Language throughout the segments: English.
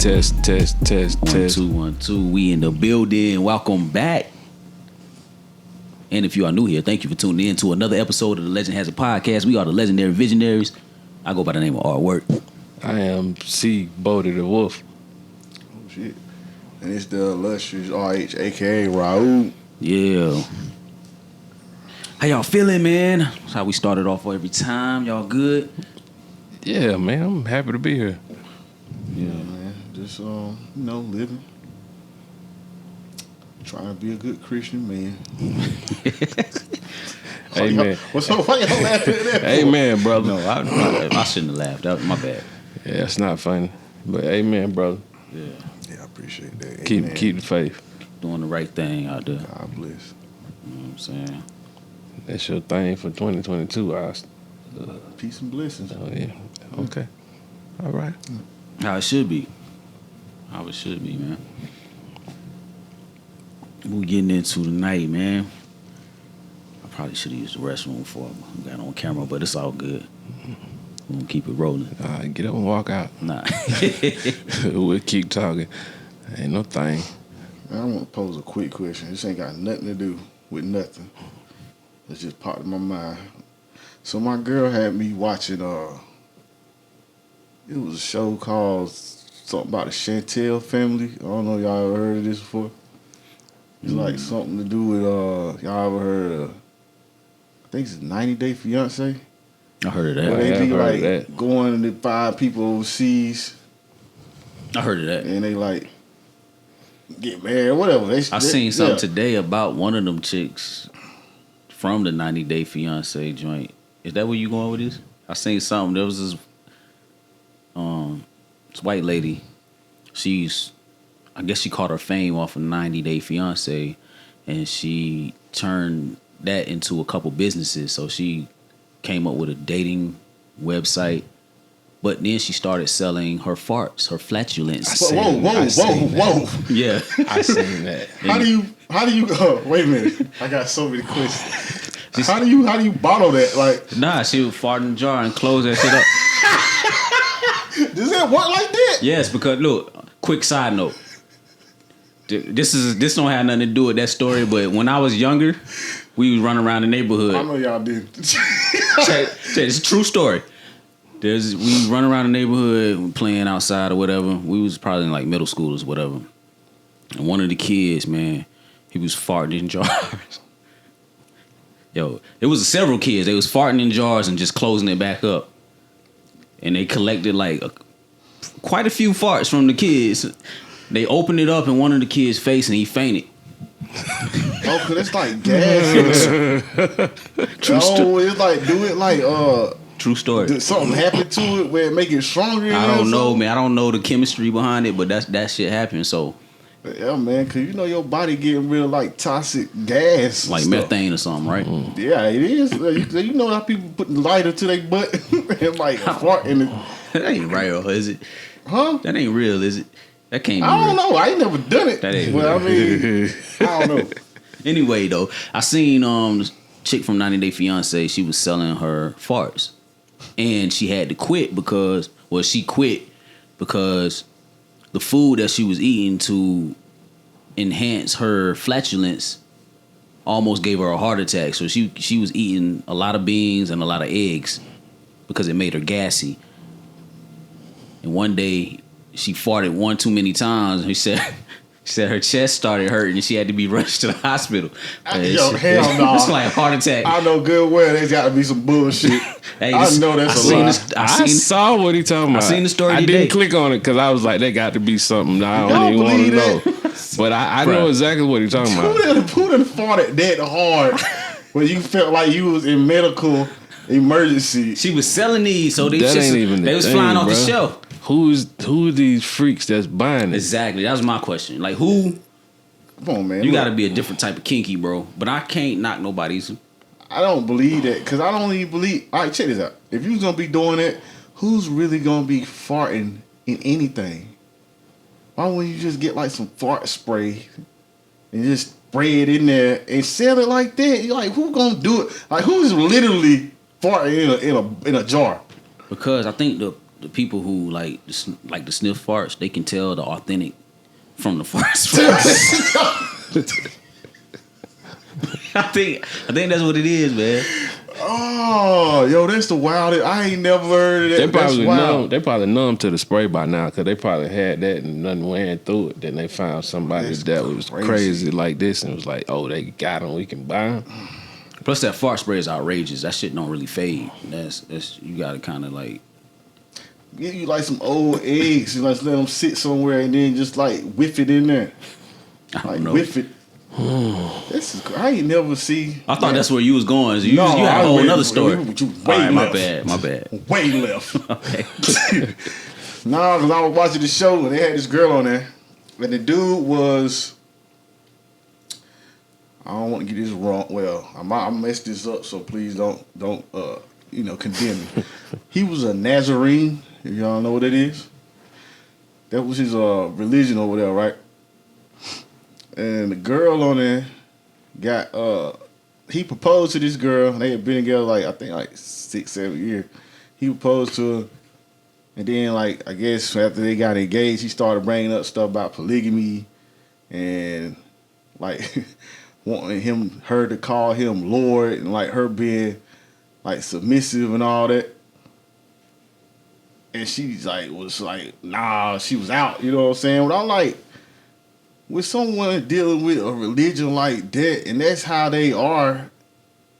Test. 1 2 1 2. We in the building. Welcome back. And if you are new here, thank you for tuning in to another episode of The Legend Has a Podcast. We are the legendary visionaries. I go by the name of Artwork. I am C. Bodie the Wolf. Oh shit! And it's the illustrious RH, aka Raul. Yeah. How y'all feeling, man? That's how we started off every time. Y'all good? Yeah, man. I'm happy to be here. Yeah, man. Just living. Trying to be a good Christian man. Amen. What's up? Why y'all laughing at that? Amen, brother. No, I shouldn't have laughed. That was my bad. Yeah, it's not funny. But amen, brother. Yeah. Yeah, I appreciate that. Keep the faith. Doing the right thing out there. God bless. You know what I'm saying? That's your thing for 2022. Peace and blessings. Oh, yeah. Okay. All right. How it should be. How it should be, man. What we getting into tonight, man? I probably should have used the restroom before I got on camera, but it's all good. We're gonna keep it rolling. All right, get up and walk out. Nah. We'll keep talking. Ain't no thing. I want to pose a quick question. This ain't got nothing to do with nothing. It's just popped in my mind. So my girl had me watching it was a show called something about the Chantelle Family. I don't know if y'all ever heard of this before. It's like something to do with y'all ever heard of, I think it's 90 Day Fiance. I heard of that. Where they be like that. going to find people overseas I heard of that. and they like get married or whatever. I seen something today about one of them chicks from the 90 Day Fiance joint. Is that where you going with this? I seen something. There was this white lady. I guess she caught her fame off of 90 Day Fiance, and she turned that into a couple businesses. So she came up with a dating website, but then she started selling her farts, her flatulence. Whoa. Yeah. I seen that. How do you wait a minute. I got so many questions. How do you bottle that? Like, Nah, she would fart in a jar and close that shit up. does that work like that? Yes, because look, quick side note. This don't have nothing to do with that story, but when I was younger, we was running around the neighborhood. I know y'all did. It's a true story. We was running around the neighborhood playing outside or whatever. We was probably in like middle schoolers or whatever. And one of the kids, man, he was farting in jars. Yo, it was several kids. They was farting in jars and just closing it back up. And they collected like quite a few farts from the kids. They opened it up in one of the kids' face and he fainted. Oh, cause it's like gas. It's like True story. Did something happen to it where it make it stronger? I don't know, man. I don't know the chemistry behind it, but that shit happened. So yeah, man, cause you know your body getting rid of like toxic gas, like methane or something, right? Yeah, it is. You know how people put the lighter to their butt and like fart in it. That ain't real, is it? Huh? That ain't real, is it? That can't be I don't real. know. I ain't never done it. That ain't well, I mean, I don't know. Anyway, though, I seen this chick from 90 Day Fiance. She was selling her farts, and she had to quit because she quit because the food that she was eating to enhance her flatulence almost gave her a heart attack. So she was eating a lot of beans and a lot of eggs because it made her gassy. And one day she farted one too many times, and she said her chest started hurting and she had to be rushed to the hospital. Yo, hell no. It's like a heart attack. I know good well there's got to be some bullshit. Hey, I know that's a lie. I saw what he talking about. I seen the story I today. didn't click on it because I was like, that got to be something. I Y'all don't even want to believe know. But I know exactly what he talking about. Who done farted that hard when you felt like you was in medical emergency? She was selling these, so they was thing, flying off the bro. shelf. Who are these freaks that's buying it? Exactly. That was my question. Like, who? Come on, man. You Look, got to be a different type of kinky, bro. But I can't knock nobody's. I don't believe that because I don't even believe. All right, check this out. If you was gonna be doing it, who's really gonna be farting in anything? Why wouldn't you just get like some fart spray and just spray it in there and sell it like that? You're like, who gonna do it? Like, who's literally farting in a jar? Because I think the the people who like the sniff farts, they can tell the authentic from the farts. I think that's what it is, man. Oh, yo, that's the wildest. I ain't never heard of that. They probably numb to the spray by now because they probably had that and nothing went through it. Then they found somebody that was crazy like this and was like, oh, they got them, we can buy them. Plus that fart spray is outrageous. That shit don't really fade. That's you gotta kind of like get you like some old eggs. You like let them sit somewhere and then just like whiff it in there. I don't know. Whiff it. This is I ain't never see. I thought that's where you was going. You had a whole another story. My bad. Way left. Okay. Nah, because I was watching the show and they had this girl on there, and the dude was. I don't want to get this wrong. Well, I messed this up, so please don't condemn me. He was a Nazarene. If y'all know what it is, that was his religion over there, right? And the girl on there got he proposed to this girl. They had been together I think 6-7 years. He proposed to her, and then I guess after they got engaged, he started bringing up stuff about polygamy and wanting her to call him Lord and her being submissive and all that. And she was nah, she was out. You know what I'm saying? But I'm like, with someone dealing with a religion like that, and that's how they are,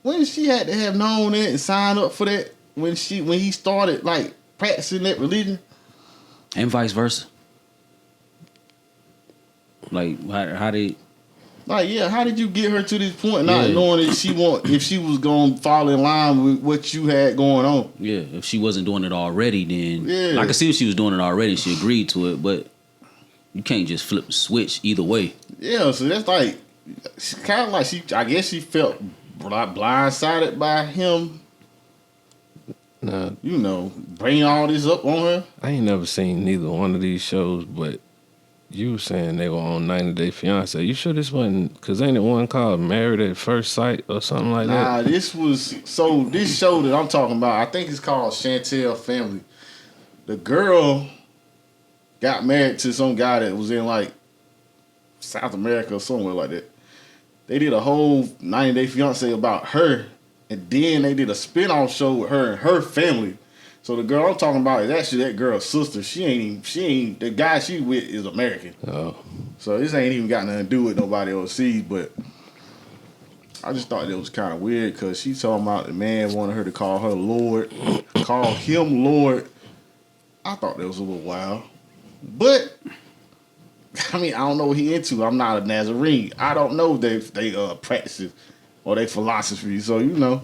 when she had to have known that and signed up for that when he started practicing that religion, and vice versa. How did? How did you get her to this point, not knowing that if she was gonna fall in line with what you had going on? Yeah, if she wasn't doing it already, then I could see if she was doing it already. She agreed to it, but you can't just flip the switch either way. Yeah, so that's kind of I guess she felt blindsided by him. Nah, bringing all this up on her. I ain't never seen neither one of these shows, but you were saying they were on 90 Day Fiance. You sure this wasn't? Because ain't it one called Married at First Sight or something like that? Nah, this show that I'm talking about, I think it's called Chantelle Family. The girl got married to some guy that was in South America or somewhere like that. They did a whole 90 Day Fiance about her, and then they did a spinoff show with her and her family. So the girl I'm talking about is actually that girl's sister. She ain't the guy she with is American. Oh. So this ain't even got nothing to do with nobody overseas, but I just thought it was kind of weird because she talking about the man wanted her to call her Lord, call him Lord. I thought that was a little wild. But I don't know what he into. I'm not a Nazarene. I don't know they practice it or they philosophy. So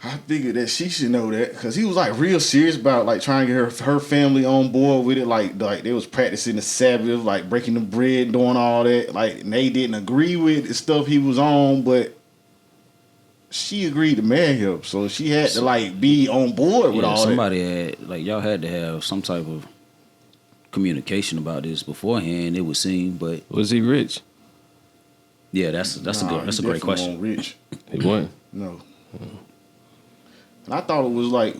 I figured that she should know that because he was real serious about trying to get her family on board with it. Like they was practicing the Sabbath, breaking the bread, doing all that. And they didn't agree with the stuff he was on, but she agreed to marry him, so she had to be on board with all that. Somebody had y'all had to have some type of communication about this beforehand. It would seem, but was he rich? Yeah, that's a great question. Rich. He wasn't. No. And I thought it was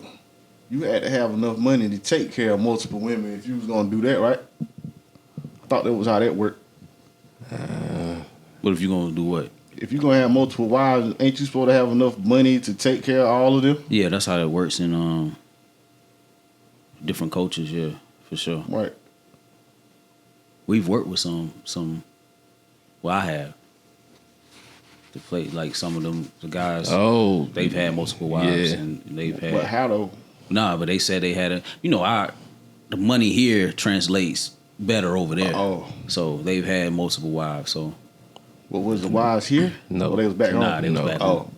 you had to have enough money to take care of multiple women if you was gonna do that, right? I thought that was how that worked. What if you gonna do what? If you're gonna have multiple wives, ain't you supposed to have enough money to take care of all of them? Yeah, that's how it works in different cultures. Yeah, for sure. Right. We've worked with some. Well, I have. To play some of them, the guys. Oh, they've had multiple wives and they've had. But how though? Nah, but they said they had the money here translates better over there. Oh, so they've had multiple wives. So, what was the wives here? No, or they was back home. Nah, they was back home.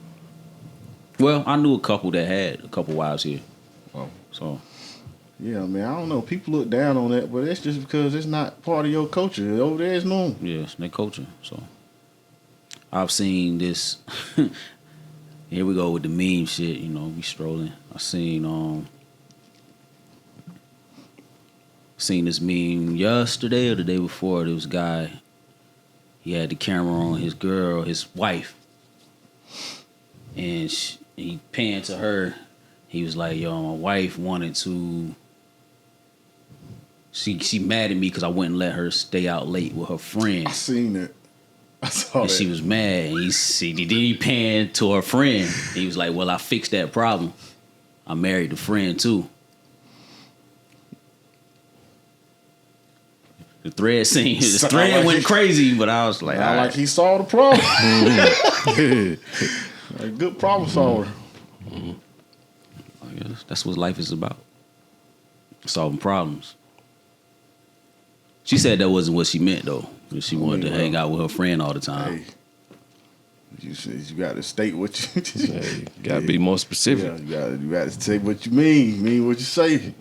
Well, I knew a couple that had a couple wives here. Oh, so. Yeah, man, I don't know. People look down on that, but that's just because it's not part of your culture. Over there, it's normal. Yeah, it's their culture. So. I've seen this. Here we go with the meme shit. We strolling. I seen this meme yesterday or the day before. There was a guy. He had the camera on his girl, his wife, and he panned to her. He was like, yo, my wife wanted to. She mad at me because I wouldn't let her stay out late with her friend. I seen it. I saw And that. she was mad. And he panned to her friend. And he was like, well, I fixed that problem. I married the friend too. The thread went crazy, but I was like, I all like right. he solved the problem. A good problem solver. I guess that's what life is about. Solving problems. She said that wasn't what she meant though. She wanted to hang out with her friend all the time. Hey, you got to state what you. You gotta be more specific. Yeah, you got to say what you mean what you say.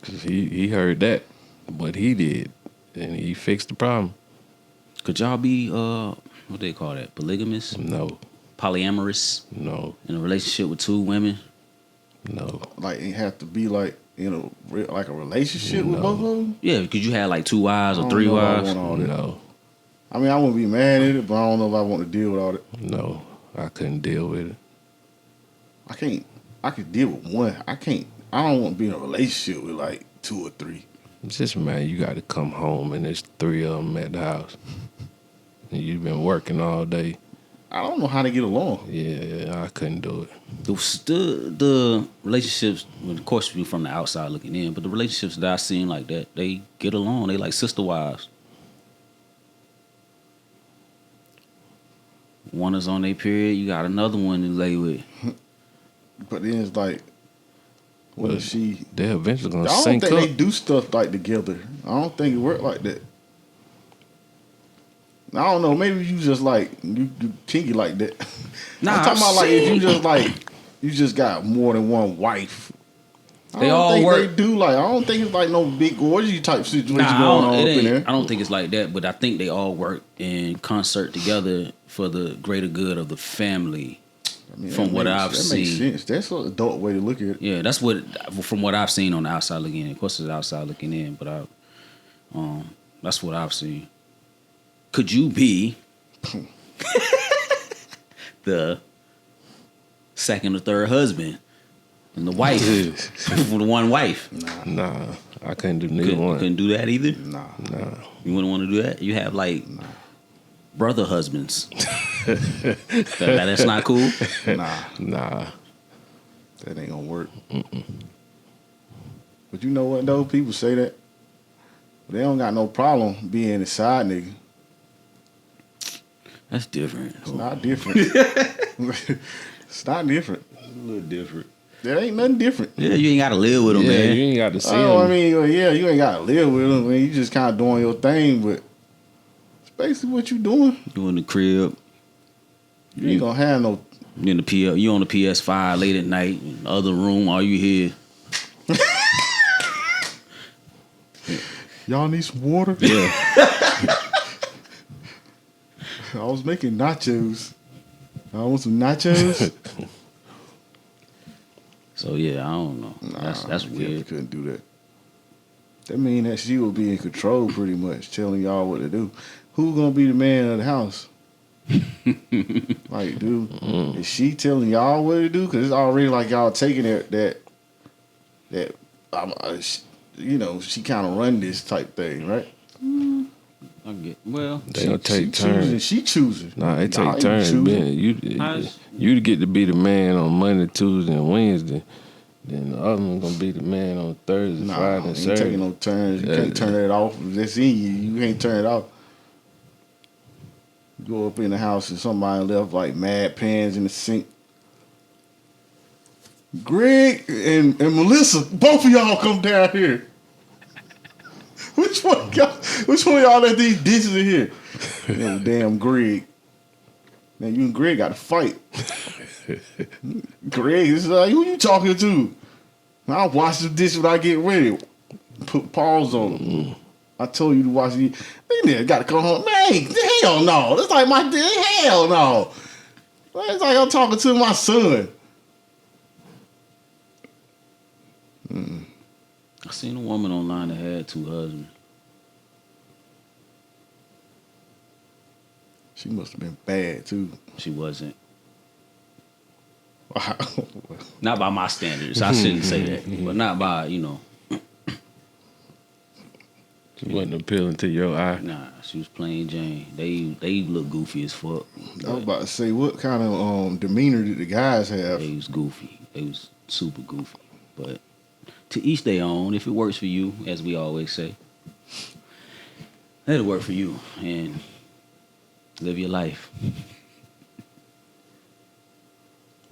Cause he heard that, what he did, and he fixed the problem. Could y'all be what they call that? Polygamous? No, Polyamorous? no, In a relationship with two women? no. Like it have to be like like a relationship with both of them. Yeah, because you had like 2 wives I or don't 3 know if I wives. want all that. No, I mean, I wouldn't be mad at it, but I don't know if I want to deal with all that. no, I couldn't deal with it. I can't. I could deal with one. I can't. I don't want to be in a relationship with like 2 or 3. It's just, man, you got to come home and there's 3 of them at the house. And you've been working all day. I don't know how to get along. Yeah, I couldn't do it. The relationships, well, of course, we from the outside looking in, but the relationships that I seen like that, they get along. They like sister wives. One is on their period, you got another one to lay with. But then it's like, what if she? They're eventually I going to don't sync think up. they do stuff like together. I don't think it work like that. I don't know. Maybe you just like you kinky like that. Nah, I'm talking I've about like if you seen- just like you just got more than one wife. I They don't all think work- They do like I don't think it's like no big orgy type situation going on up in there. I don't think it's like that, but I think they all work in concert together for the greater good of the family. I mean, from that what makes- I've that makes seen. sense. That's an adult way to look at it. Yeah, that's what from what I've seen on the outside looking in. Of course, it's outside looking in, but that's what I've seen. Could you be the second or third husband and the wife for the one wife? Nah, I couldn't do neither one. Couldn't do that either. Nah. You wouldn't want to do that. You have like brother husbands. That's not cool. Nah. That ain't gonna work. But you know what though? People say that. They don't got no problem being a side nigga. That's different. It's not different. It's not different. a little different. There ain't nothing different. Yeah, you ain't got to live with them, Yeah, man. you ain't got to see Oh, him. I mean, yeah, you ain't gotta live with them. I mean, you just kind of doing your thing, but it's basically what you doing. You in the crib. You ain't gonna have no. You in the you on the PS5 late at night. In the other room, all you hear. Y'all need some water? Yeah. I was making nachos. I want some nachos. So yeah, I don't know. That's You weird. couldn't do that. That mean that she would be in control pretty much, telling y'all what to do. Who gonna be the man of the house? Like, dude, is she telling y'all what to do? Because it's already like y'all taking that you know, she kind of run this type thing, right? I get well. They gonna take she choosing, turns. she choosing. Nah, they Y'all take ain't turns. choosing. Man, you get to be the man on Monday, Tuesday, and Wednesday. Then the other one gonna be the man on Thursday, Nah, Friday, you and ain't Saturday. taking no turns. You Yeah, can't turn that off. If that's in you, you can't turn it off. You go up in the house and somebody left like mad pans in the sink. Greg and Melissa, both of y'all come down here. Which one of y'all let these dishes in here? Damn Greg. Now you and Greg got to fight. Greg, this is like, who you talking to? I'll wash the dishes when I get ready. Put paws on them. I told you to wash the nigga got to come home. Man, hell no. That's like my hell no. It's like I'm talking to my son. I seen a woman online that had 2 husbands. She must have been bad too. She wasn't. Wow. Not by my standards. I shouldn't say that, but not by She wasn't appealing to your eye. Nah, she was plain Jane. They look goofy as fuck. I was about to say, what kind of demeanor did the guys have? They was goofy. They was super goofy. But to each their own. If it works for you, as we always say, let it work for you and live your life.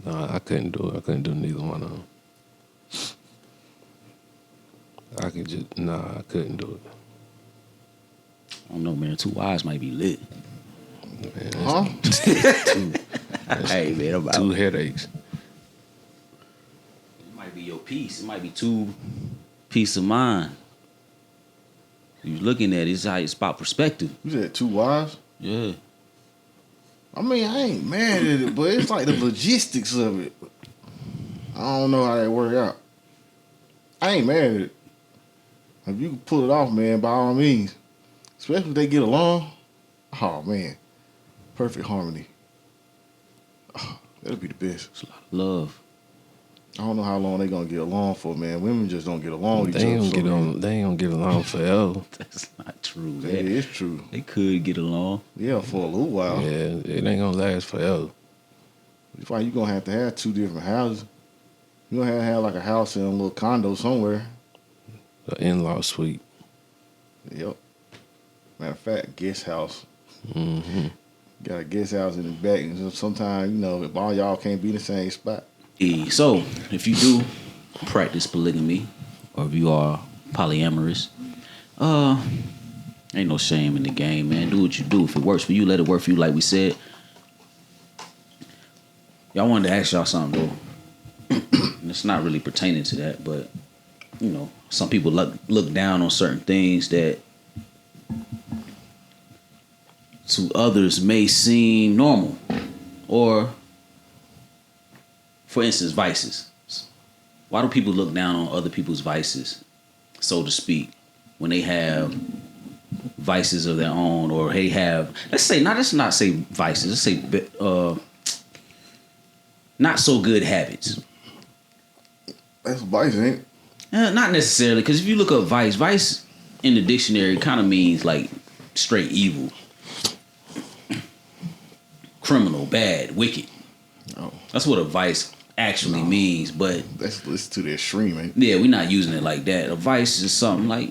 No, I couldn't do it. I couldn't do neither one of them. I couldn't do it. I don't know, man. 2 wives might be lit. Man, Huh? Hey, man, I'm out. 2 headaches. It might be your peace. It might be 2 peace of mind. You're looking at it, it's about perspective. You said 2 wives? Yeah. I mean, I ain't mad at it, but it's like the logistics of it. I don't know how that work out. I ain't mad at it. If you can pull it off, man, by all means. Especially if they get along. Oh, man. Perfect harmony. Oh, that'll be the best. It's a lot of love. I don't know how long they gonna get along for, man. Women just don't get along with each They other. ain't gonna get along forever. That's not true. That is true. They could get along. Yeah, for a little while. Yeah, it ain't gonna last forever. That's why you gonna have to have 2 different houses. You gonna have like a house in a little condo somewhere. The in-law suite. Yep. Matter of fact, guest house. Mm-hmm. Got a guest house in the back, and sometimes, if all y'all can't be in the same spot. So, if you do practice polygamy, or if you are polyamorous, ain't no shame in the game, man. Do what you do. If it works for you, let it work for you, like we said. Y'all wanted to ask y'all something, though. And it's not really pertaining to that, but, some people look down on certain things that to others may seem normal, or, for instance, vices. Why do people look down on other people's vices, so to speak, when they have vices of their own, or they have, let's not say vices, let's say not so good habits? That's vice, ain't it? Not necessarily, because if you look up vice in the dictionary kind of means like straight evil, criminal, bad, wicked. Oh. That's what a vice actually means, but Let's to the extreme, ain't it? yeah, we're not using it like that. A vice is something like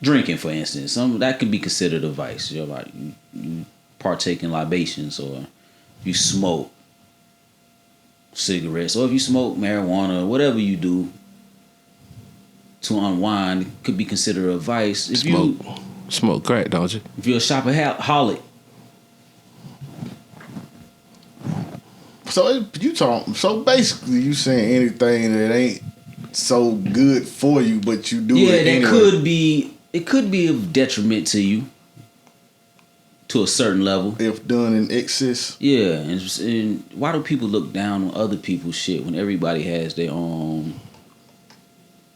drinking, for instance. That could be considered a vice. Like you partake in libations, or you smoke cigarettes, or if you smoke marijuana, or whatever you do to unwind, it could be considered a vice. If Smoke crack, don't you? If you're a shopaholic. So basically, you saying anything that ain't so good for you, but you do it anyway. It could be of detriment to you to a certain level. If done in excess. Yeah, and why do people look down on other people's shit when everybody has their own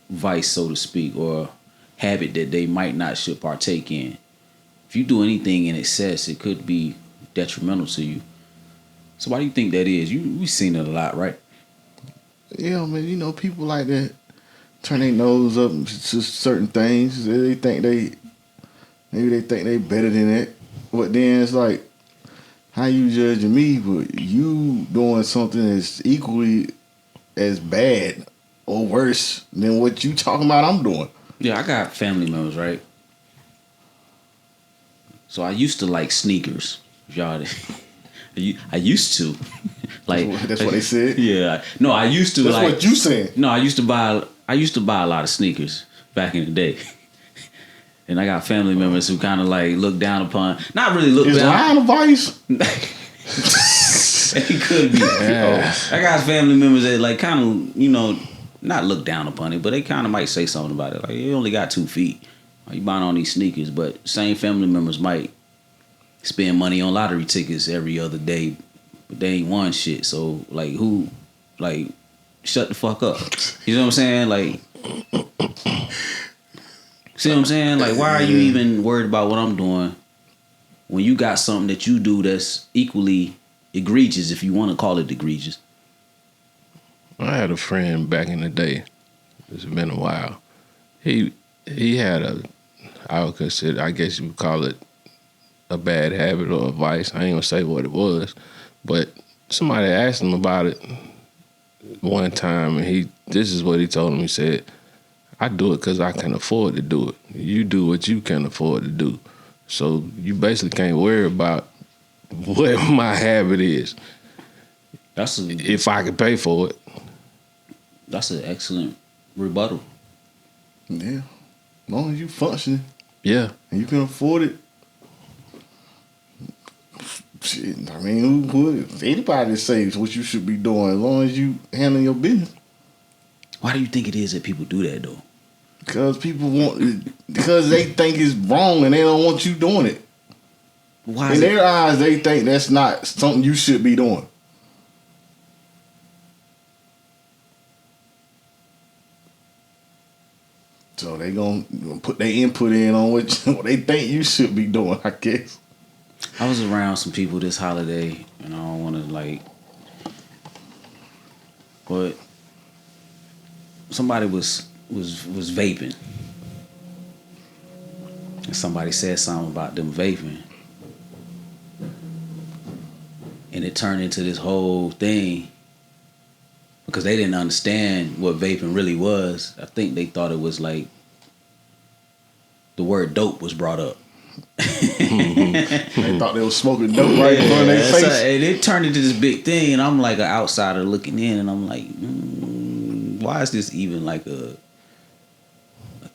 vice, so to speak, or habit that they might not should partake in? If you do anything in excess, it could be detrimental to you. So why do you think that is? We've seen it a lot, right? Yeah, man. People like that turn their nose up to certain things. They think they better than that. But then it's like, how you judging me? But you doing something that's equally as bad or worse than what you talking about I'm doing. Yeah, I got family members, right? So I used to like sneakers. Y'all, I used to. That's what they said? Yeah. No, I used to. That's what you saying. No, I used to buy a lot of sneakers back in the day. And I got family members who kind of like look down upon, not really look Is down. lying a vice? It could be. I got family members that like kind of, not look down upon it, but they kind of might say something about it. Like, you only got 2 feet. Why you buying all these sneakers? But same family members might spend money on lottery tickets every other day, but they ain't won shit. So like, shut the fuck up. You know what I'm saying? Like, see what I'm saying? Like, why are you even worried about what I'm doing when you got something that you do that's equally, egregious, if you want to call it egregious. I had a friend back in the day. It's been a while. He had I would consider, I guess you would call it a bad habit or a vice. I ain't gonna say what it was, but somebody asked him about it one time, and this is what he told him. He said, I do it because I can afford to do it. You do what you can afford to do. So you basically can't worry about what my habit is. If I can pay for it. That's an excellent rebuttal. Yeah. As long as you functioning. Yeah. And you can afford it. Shit, I mean, who would? Anybody that says what you should be doing, as long as you handle your business. Why do you think it is that people do that though? Because because they think it's wrong and they don't want you doing it. Why? In their eyes, they think that's not something you should be doing. So they gonna put their input in on what they think you should be doing, I guess. I was around some people this holiday, and I don't want to but somebody was vaping, and somebody said something about them vaping, and it turned into this whole thing because they didn't understand what vaping really was. I think they thought it was like the word dope was brought up. They thought they was smoking dope right in front of their face. And it turned into this big thing, and I'm like an outsider looking in, and I'm like, why is this even like a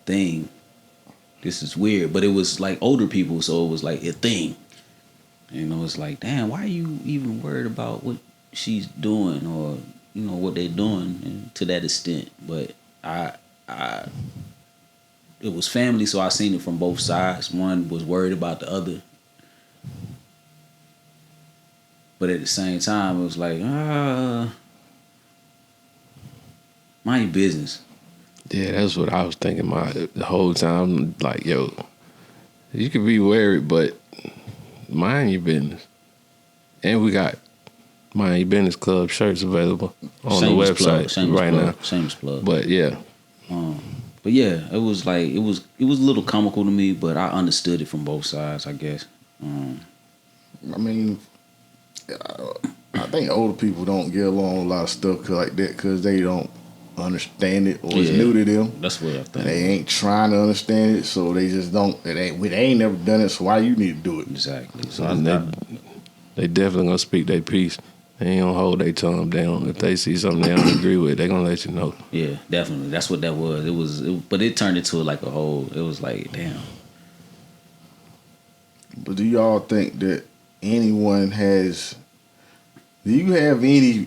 thing? This is weird. But it was like older people, so it was like a thing. And it was like, damn, why are you even worried about what she's doing or what they're doing, and to that extent? But it was family, so I seen it from both sides. One was worried about the other. But at the same time, it was like, mind your business. Yeah, that's what I was thinking the whole time. Like, yo, you could be worried, but mind your business. And we got Mind Your Business Club shirts available on the website right now. Shameless plug. But yeah. But yeah, it was like it was a little comical to me, but I understood it from both sides, I guess. I mean, I think older people don't get along with a lot of stuff like that because they don't understand it or it's new to them. That's what I think. They ain't trying to understand it, so they just don't. They ain't never done it, so why you need to do it? Exactly. So they definitely gonna speak their piece. They ain't gonna hold their tongue down. If they see something they don't agree with, they gonna let you know. Yeah, definitely. That's what that was. But it turned into like a whole. It was like, damn. But do y'all think that anyone has? Do you have any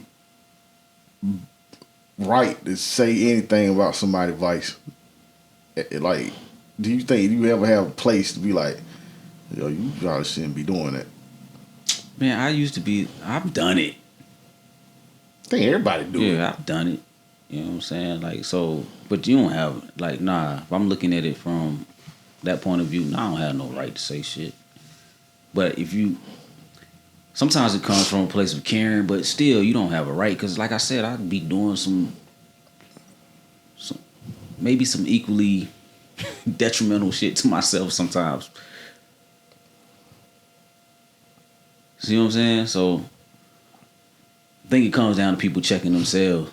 right to say anything about somebody's vice? Like, do you ever have a place to be like, yo, you probably shouldn't be doing that? Man, I've done it. I think everybody do it. Yeah, I've done it. You know what I'm saying? Like, so, but you don't have, like, nah, if I'm looking at it from that point of view, nah, I don't have no right to say shit. But sometimes it comes from a place of caring, but still, you don't have a right. Because, like I said, I'd be doing maybe some equally detrimental shit to myself sometimes. See what I'm saying? So, I think it comes down to people checking themselves.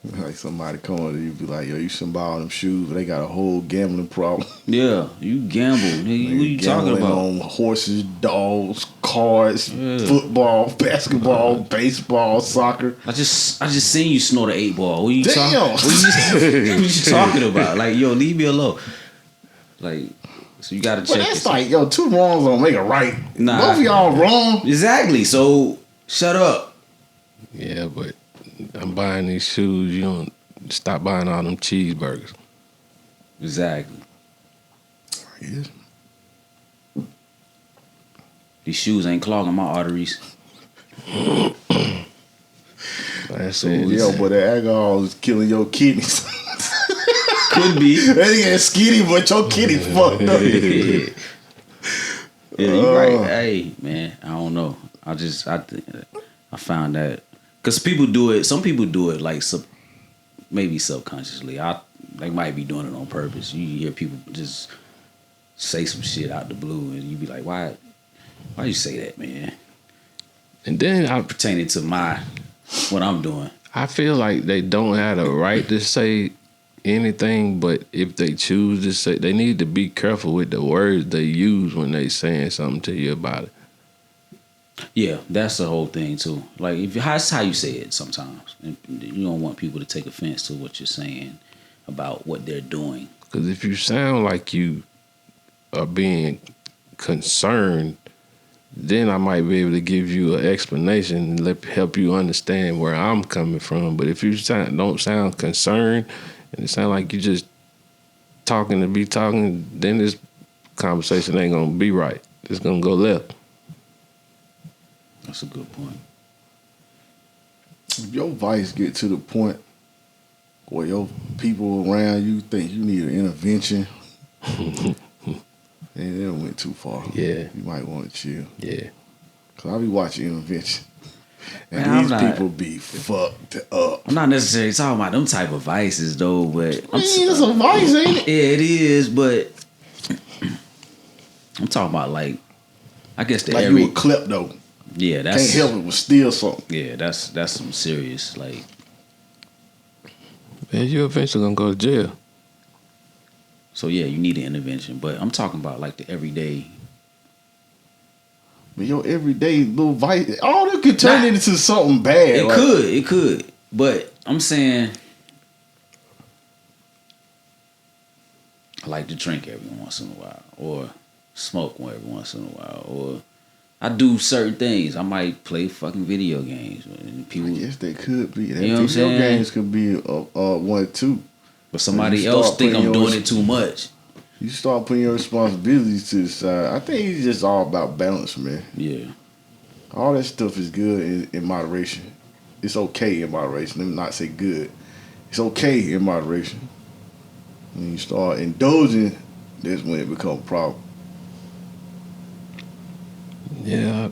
Like somebody coming to you, be like, yo, you shouldn't buy all them shoes, but they got a whole gambling problem. Yeah, you gamble. What are you talking about? On horses, dogs, cars, football, basketball, baseball, soccer. I just seen you snort an 8-ball. What are you Damn. what you talking about? Like, yo, leave me alone. Like, so you gotta check. But that's like, yo, two wrongs don't make a right. Nah. Both of y'all wrong. Exactly. So shut up. Yeah, but I'm buying these shoes. You don't stop buying all them cheeseburgers. Exactly. Yes. These shoes ain't clogging my arteries. That's Yo, but the alcohol is killing your kidneys. Could be. That ain't skinny, but your kidneys fucked up. Yeah, you right. Hey, man, I don't know. I found that because people do it. Some people do it like maybe subconsciously. They might be doing it on purpose. You hear people just say some shit out the blue, and you be like, why you say that, man? And then Pertaining to what I'm doing. I feel like they don't have the right to say anything, but if they choose to say, they need to be careful with the words they use when they saying something to you about it. Yeah, that's the whole thing too. Like that's how you say it sometimes, and you don't want people to take offense to what you're saying about what they're doing. Because if you sound like you are being concerned, then I might be able to give you an explanation and help you understand where I'm coming from. But if you don't sound concerned and it sound like you just talking to be talking, then this conversation ain't gonna be right. It's gonna go left. That's a good point. If your vice get to the point where your people around you think you need an intervention, and it went too far. Yeah. You might want to chill. Yeah. Cause I be watching Intervention. And Man, these people be fucked up. I'm not necessarily talking about them type of vices though, but It's a vice, ain't it? yeah, it is. But I'm talking about like, I guess Like you a klepto. Yeah, that's can't help it but steal something. Yeah, that's some serious like. Man, you eventually gonna go to jail. So yeah, you need an intervention, but I'm talking about like the everyday. But your everyday little vice, all that could turn into something bad. It could. But I'm saying, I like to drink every once in a while, or smoke every once in a while, or I do certain things. I might play fucking video games. And people, I guess they could be. That You know what I'm video saying? games could be one too. but somebody you else start think putting I'm yours- doing it too much. You start putting your responsibilities to the side. I think it's just all about balance, man. Yeah. All that stuff is good in moderation. It's okay in moderation. Let me not say good. It's okay in moderation. When you start indulging, that's when it becomes a problem. Yeah.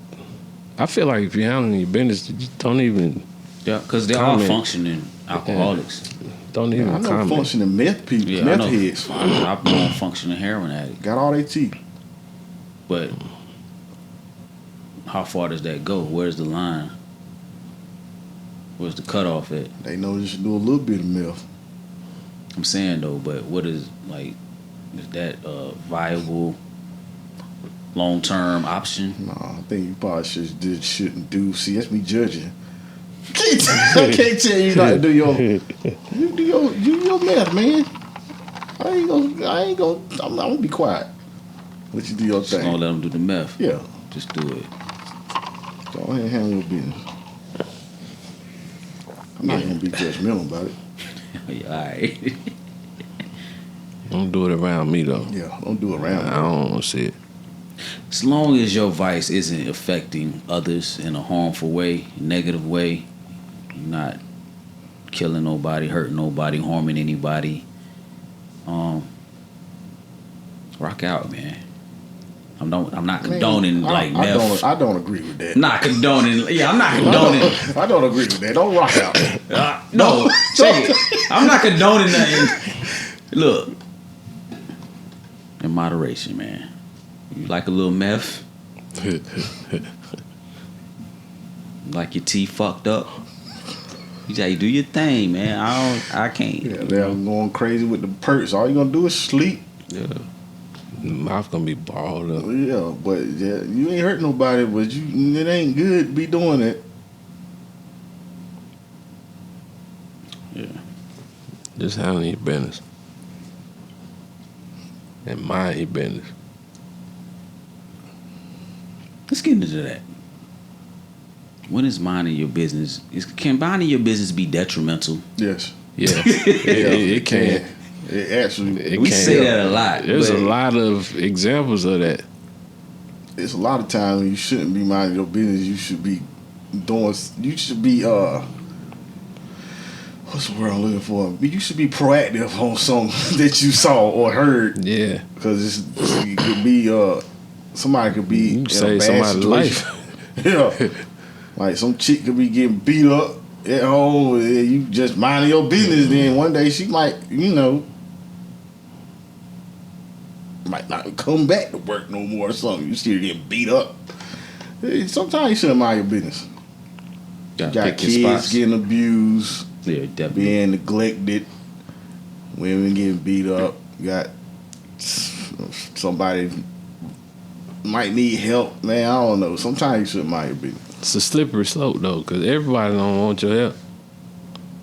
I feel like if you're handling your business, you don't even Yeah, because they're all Comment. functioning alcoholics. don't even I know comment. functioning meth people, Yeah, I meth know. heads. I'm a functioning heroin addict. Got all their teeth. But how far does that go? Where's the line? Where's the cutoff at? They know just do a little bit of meth. I'm saying though, but what is like? Is that a viable long-term option? No, I think you probably shouldn't do. See, that's me judging. I can't tell you not to do your meth, man. I'm gonna be quiet. Let you do your Just gonna thing. let them do the meth. Yeah, Just do it. go ahead and handle your business. I'm not gonna be judgmental about it. Yeah, all right. Don't do it around me though. Yeah, don't do it around. I don't want to see it. As long as your vice isn't affecting others in a harmful way, negative way, you're not killing nobody, hurting nobody, harming anybody. Rock out, man. I'm not condoning meth. I don't agree with that. Not condoning. Yeah, I'm not condoning. I don't agree with that. Don't rock out. No, check it. I'm not condoning nothing. Look, in moderation, man. You like a little meth? Like your teeth fucked up? You say, do your thing, man. I can't. Yeah, they're going crazy with the perks. All you gonna do is sleep. Yeah. Mouth gonna be balled up. Yeah, but yeah, you ain't hurt nobody, but it ain't good to be doing it. Yeah. Just handling your business. And mind your business. Let's get into that. When is minding your business? Can minding your business be detrimental? Yes. Yeah. it can. It actually. We say that a lot. There's a but lot of examples of that. It's a lot of times you shouldn't be minding your business. You should be doing. You should be what's the word I'm looking for? You should be proactive on something that you saw or heard. Yeah. Because it could be somebody could be You in a save bad somebody's situation. life. Yeah. Like some chick could be getting beat up at home, and you just minding your business. Then one day she might, might not come back to work no more or something. You see her getting beat up. Hey, sometimes you shouldn't mind your business. Gotta Got pick your kids spots. getting abused, Yeah, definitely. being neglected, women getting beat up. Got somebody might need help. Man, I don't know. Sometimes you shouldn't mind your business. It's a slippery slope though, because everybody don't want your help,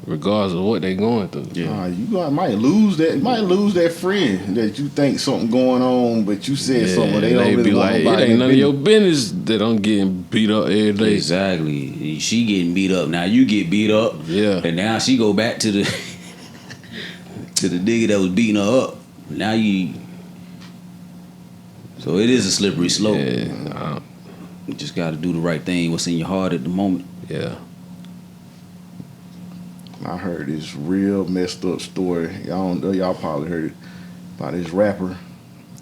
regardless of what they going through. Yeah. Might lose that friend that you think something going on, but you said something. They don't really be want like, nobody it ain't none of business. your business that I'm getting beat up every day. Exactly. She getting beat up. Now you get beat up. Yeah. And now she go back to the to the nigga that was beating her up. Now you. So it is a slippery slope. Yeah. You just got to do the right thing. What's in your heart at the moment. Yeah. I heard this real messed up story. Y'all probably heard it about this rapper.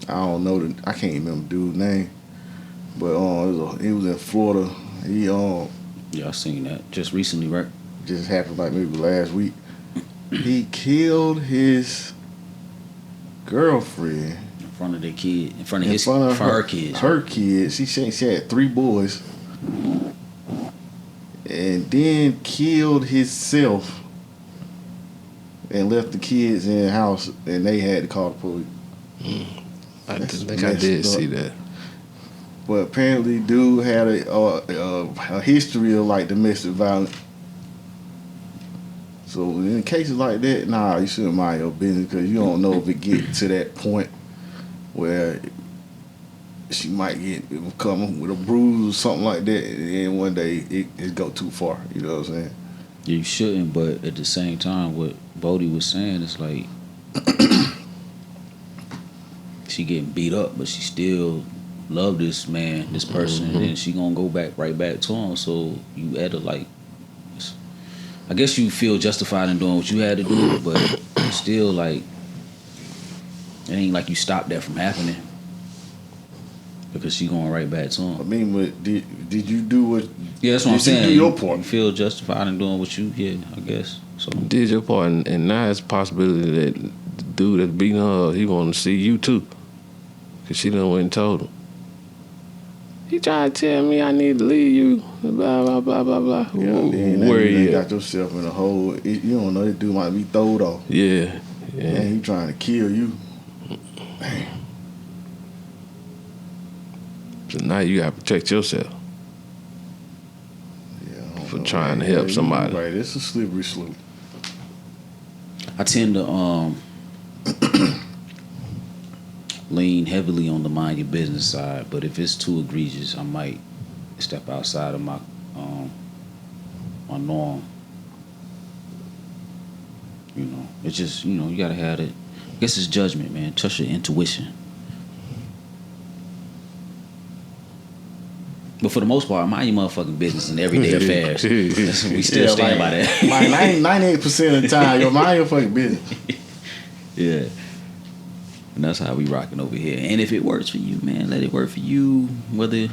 I don't know I can't remember the dude's name, but he was in Florida. He Yeah, I seen that just recently, right? just happened like maybe last week. He killed his girlfriend In front of their kid, in front of her kids. Her kids. She had 3 boys, and then killed himself and left the kids in the house, and they had to call the police. I That's think I did messed up. see that. But apparently, dude had a history of like domestic violence. So in cases like that, nah, you shouldn't mind your business because you don't know if it get to that point where she might come with a bruise or something like that, and then one day it go too far. You know what I'm saying? You shouldn't, but at the same time, what Bodie was saying is like she getting beat up, but she still love this man, this person, and she gonna go right back to him. So you had to like, I guess you feel justified in doing what you had to do, but still like, it ain't like you stopped that from happening because she going right back to him. I mean, but did you do what? Yeah, that's what I'm did you saying. do your part? You feel justified in doing what you I guess. So Did your part, and now it's a possibility that the dude that's beating her, he want to see you too, because she done went and told him. He tried to tell me I need to leave you, blah, blah, blah, blah, blah. Then Where you you got at? yourself in a hole. You don't know, this dude might be throwed off. Yeah. Man, he trying to kill you. So now you got to protect yourself Yeah, I don't for know, trying man. to help Yeah, somebody. Right, it's a slippery slope. I tend to lean heavily on the mind your business side, but if it's too egregious, I might step outside of my norm. You know, it's just, you gotta have it. I guess it's judgment, man. Trust your intuition. But for the most part, mind your motherfucking business and everyday affairs. We still stand by that. Like 98% of the time, yo, mind your fucking business. Yeah. And that's how we rocking over here. And if it works for you, man, let it work for you. Whether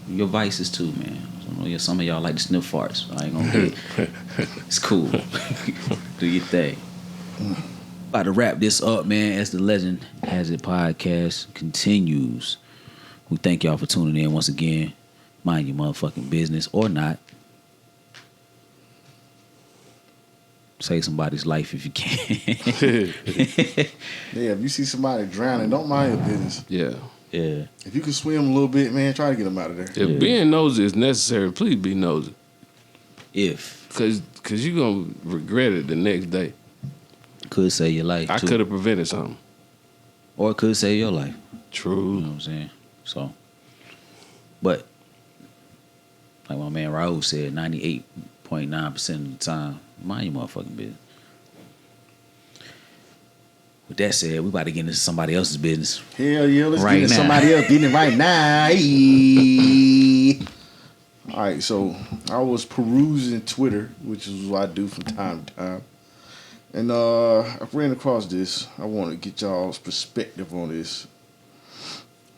your vices too, man. I know some of y'all like to sniff farts. I ain't gonna get it. It's cool. Do your thing. About to wrap this up, man, as the Legend Has It podcast continues. We thank y'all for tuning in once again. Mind your motherfucking business or not. Save somebody's life if you can. Yeah, if you see somebody drowning, don't mind your business. Yeah. Yeah. If you can swim a little bit, man, try to get them out of there. If being nosy is necessary, please be nosy. If. Because you're going to regret it the next day. Could save your life, I too. could have prevented something. Or it could save your life. True. You know what I'm saying? So, but, like my man Raul said, 98.9% of the time, mind your motherfucking business. With that said, we about to get into somebody else's business. Hell yeah, let's Right get into now. somebody else getting it right now. All right, so I was perusing Twitter, which is what I do from time to time. And I ran across this. I want to get y'all's perspective on this.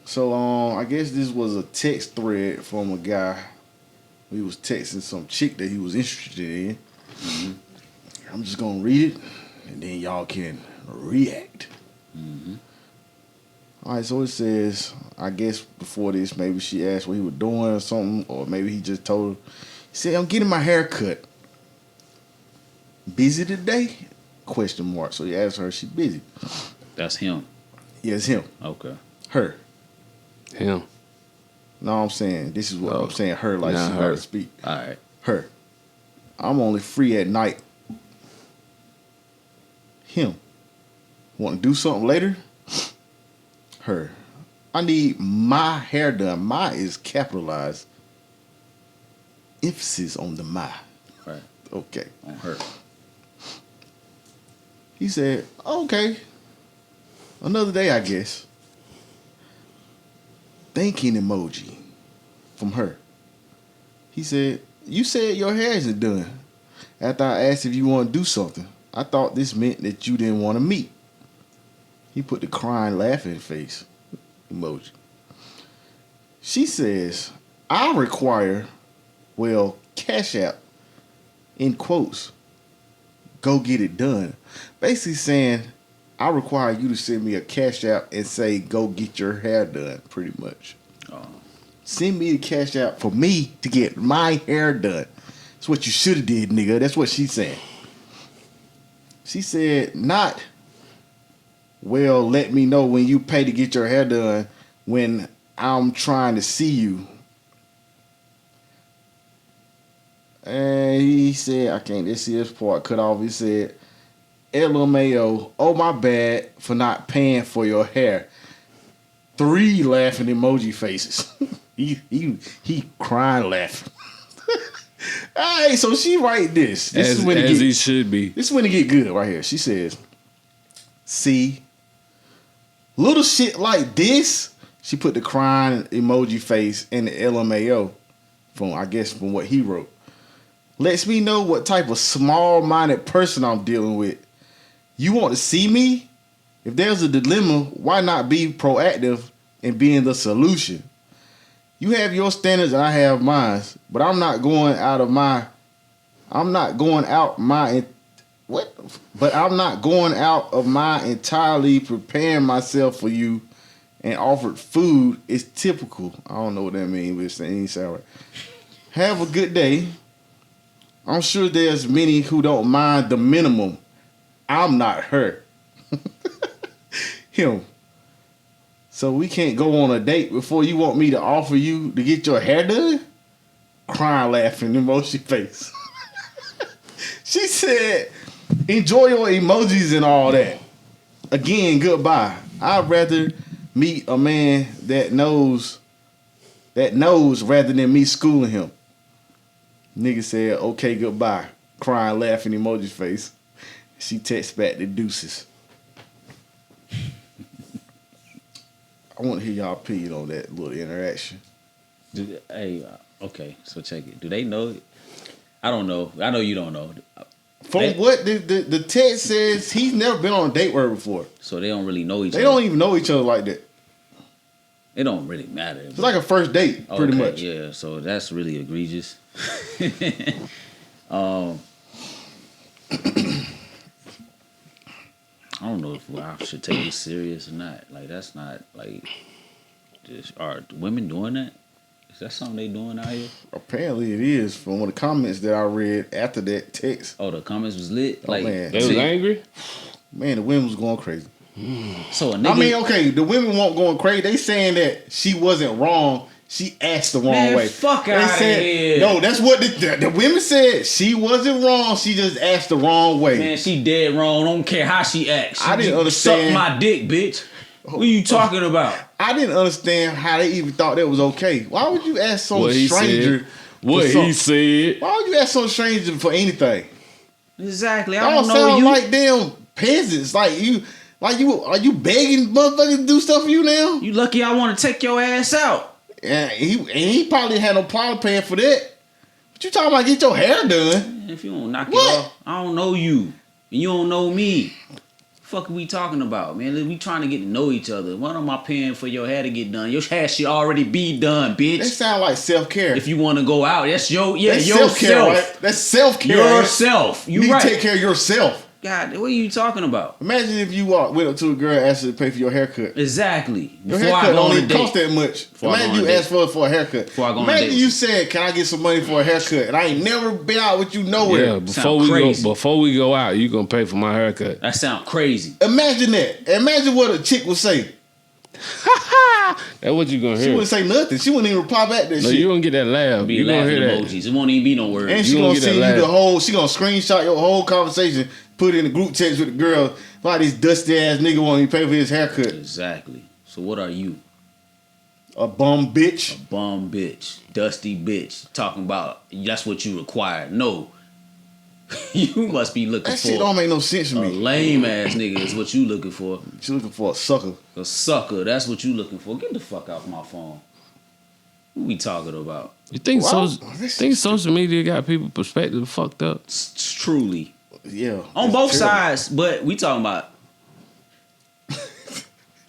So I guess this was a text thread from a guy We was texting some chick that he was interested in. Mm-hmm. I'm just gonna read it, and then y'all can react. Mm-hmm. All right, so it says, I guess before this, maybe she asked what he was doing or something, or maybe he just told her. He said, I'm getting my hair cut. Busy today? Question mark. So he asked her, she busy. That's him. Yeah, it's him. Okay. Her. Him. No, I'm saying, this is what I'm saying, her, like she about to speak. All right. Her. I'm only free at night. Him. Want to do something later? Her. I need my hair done. My is capitalized. Emphasis on the my. Right. Okay. On her. He said, okay. Another day, I guess. Thinking emoji from her. He said, you said your hair isn't done. After I asked if you want to do something, I thought this meant that you didn't want to meet. He put the crying, laughing face emoji. She says, I require, Cash App, in quotes, go get it done. Basically saying, I require you to send me a Cash App and say, go get your hair done, pretty much. Send me the Cash App for me to get my hair done. That's what you should have did, nigga. That's what she said. She said, not, let me know when you pay to get your hair done when I'm trying to see you. And he said, I can't just see this part cut off. He said, LMAO, oh my bad for not paying for your hair. 3 laughing emoji faces. he crying laughing. All right, so she write this. This is when he should be. This is when it get good right here. She says, see, little shit like this. She put the crying emoji face and the LMAO from what he wrote. Lets me know what type of small-minded person I'm dealing with. You want to see me? If there's a dilemma, why not be proactive in being the solution? You have your standards and I have mine, but I'm not going out of my entirely preparing myself for you and offered food is typical. I don't know what that means, but it ain't sound right. Have a good day. I'm sure there's many who don't mind the minimum. I'm not her. Him. So we can't go on a date before you want me to offer you to get your hair done? Crying, laughing, emoji face. She said, enjoy your emojis and all that. Again, goodbye. I'd rather meet a man that knows rather than me schooling him. Nigga said, okay, goodbye. Crying, laughing, emoji face. She texts back the deuces. I want to hear y'all opinion on that little interaction. Okay, so check it. Do they know? I don't know. I know you don't know. What the text says, he's never been on a date with her before. So they don't really know each other. They don't even know each other like that. It don't really matter. It's like a first date, pretty much. Yeah, so that's really egregious. I don't know if I should take this serious or not. Like, that's not, like, are women doing that? Is that something they doing out here? Apparently it is. From one of the comments that I read after that text. Oh, the comments was lit? Like, man. They was angry? Man, the women was going crazy. So a nigga... okay, the women weren't going crazy. They saying that she wasn't wrong. She asked the wrong way. Fuck out of here. No, that's what the women said. She wasn't wrong. She just asked the wrong way. Man, she dead wrong. Don't care how she acts. I didn't understand. Suck my dick, bitch. What are you talking about? I didn't understand how they even thought that was okay. Why would you ask some stranger? He said. Why would you ask some stranger for anything? Exactly. I don't know you. Like damn peasants. Are you begging motherfuckers to do stuff for you now? You lucky I want to take your ass out. Yeah, he probably had no problem paying for that. But you talking about get your hair done? If you don't knock it off, I don't know you. And you don't know me. Fuck are we talking about, man? We trying to get to know each other. Why am I paying for your hair to get done? Your hair should already be done, bitch. That sound like self-care. If you want to go out, that's That's yourself. self-care, right? That's self-care. Yourself. You need right. to take care of yourself. God, what are you talking about? Imagine if you went up to a girl and asked her to pay for your haircut. Exactly. Your Before haircut I go don't on a even date. cost that much. Imagine you asked for a haircut. Before I go on a Imagine date. you said, "Can I get some money for a haircut?" And I ain't never been out with you nowhere. Yeah, before we go out, you gonna pay for my haircut. That sound crazy. Imagine that. Imagine what a chick would say. That's what you gonna She hear. wouldn't say nothing. She wouldn't even reply back that No, shit. you gonna get that laugh. Be You gonna laughing hear that. emojis. It won't even be no words. And she You gonna gonna get that send you the laugh. whole. She gonna screenshot your whole conversation, put it in the group text with the girl. Why this dusty ass nigga won't even pay for his haircut? Exactly. So what are you? A bum bitch. Bum bitch. Dusty bitch. Talking about that's what you require. No. You must be looking That for shit don't make no sense to a me. lame ass nigga is what you looking for. She looking for a sucker. A sucker. That's what you looking for. Get the fuck off my phone. What we talking about? You think Wow. social media got people perspective fucked up? Truly. Yeah. On it's both terrible. sides, but we talking about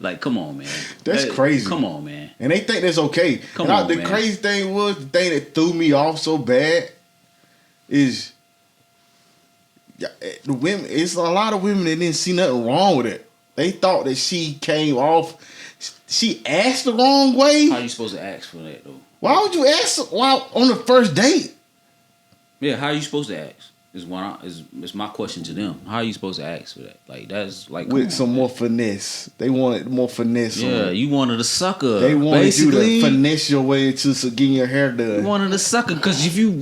like, come on, man. That's crazy. Come on, man. And they think that's okay. Come And on, the man. crazy thing was, the thing that threw me off so bad is the women. It's a lot of women that didn't see nothing wrong with it. They thought that she came off. She asked the wrong way. How you supposed to ask for that though? Why would you ask on the first date? Yeah, how are you supposed to ask? Is my question to them. How are you supposed to ask for that? Like that's like With some more finesse. They wanted more finesse. Yeah, on it. you wanted a sucker. They wanted basically. you to finesse your way to getting your hair done. You wanted a sucker because if you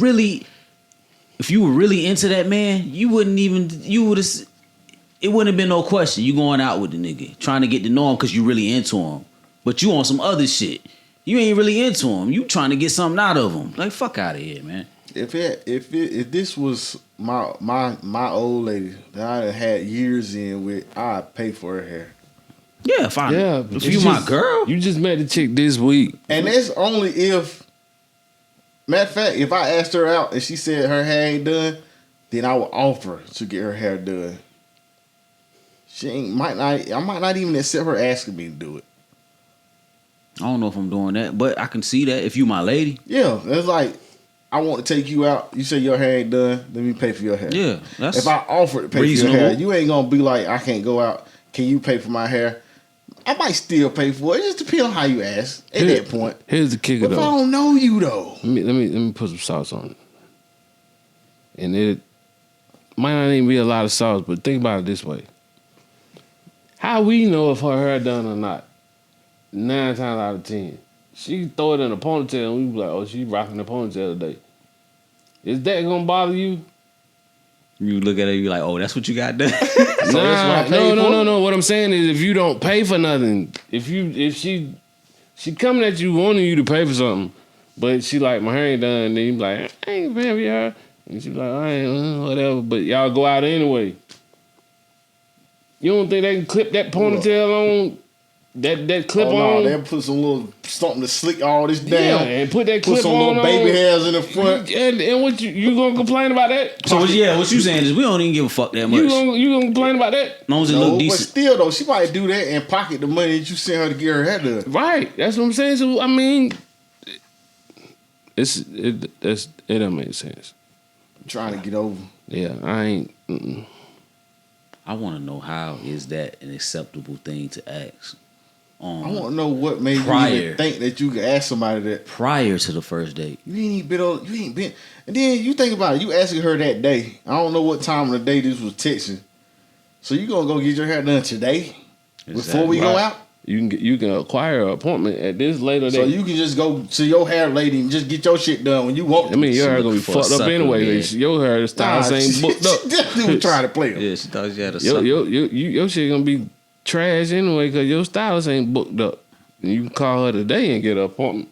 were really into that man, it wouldn't have been no question. You going out with the nigga, trying to get to know him because you really into him. But you on some other shit. You ain't really into him. You trying to get something out of him. Like fuck out of here, man. If this was my old lady that I had years in with, I'd pay for her hair. Yeah, fine. Yeah, If you my girl, You just met the chick this week. And that's only if, matter of fact, if I asked her out and she said her hair ain't done, then I would offer to get her hair done. I might not even accept her asking me to do it. I don't know if I'm doing that, but I can see that if you my lady. Yeah, it's like, I want to take you out. You say your hair ain't done, let me pay for your hair. Yeah, that's if I offer to pay reasonable. for your hair, you ain't gonna be like, I can't go out. Can you pay for my hair? I might still pay for it. It just depends on how you ask at that point. Here's the kicker But if I though. don't know you though, Let me put some sauce on it. And it might not even be a lot of sauce, but think about it this way. How we know if her hair done or not? 9 times out of 10. She throw it in a ponytail and we be like, oh, she rocking a ponytail today. Is that gonna bother you? You look at it, you like, oh, that's what you got done. that's what I paid for? No. What I'm saying is, if you don't pay for nothing, if she coming at you wanting you to pay for something, but she like my hair ain't done, then you be like, I ain't paying for your hair, and she be like, I ain't whatever, but y'all go out anyway. You don't think they can clip that ponytail on? That clip on? They put some little something to slick all this down. Yeah, and put that clip Put some on. little baby hairs in the front. And what you gonna complain about that? So what you saying is we don't even give a fuck that much. You gonna complain about that? As long as it No, look but decent. still though, she might do that and pocket the money that you sent her to get her hair done. Right. That's what I'm saying. So I mean, it don't make sense. I'm trying to get over. Yeah, I ain't. I want to know how is that an acceptable thing to ask? I want to know what made you Prior. even think that you could ask somebody that. Prior to the first date. You ain't been. And then you think about it. You asking her that day. I don't know what time of the day this was texting. So you gonna go get your hair done today before we go Right. out? You can acquire an appointment at this later So date. you can just go to your hair lady and just get your shit done when you want to. I mean, your hair gonna be looking for a fucked up sucker, anyway. man. Your hair style ain't booked up. She definitely was trying to play him. Yeah, she thought she had a Your shit gonna be trash anyway because your stylist ain't booked up. And you can call her today and get an appointment.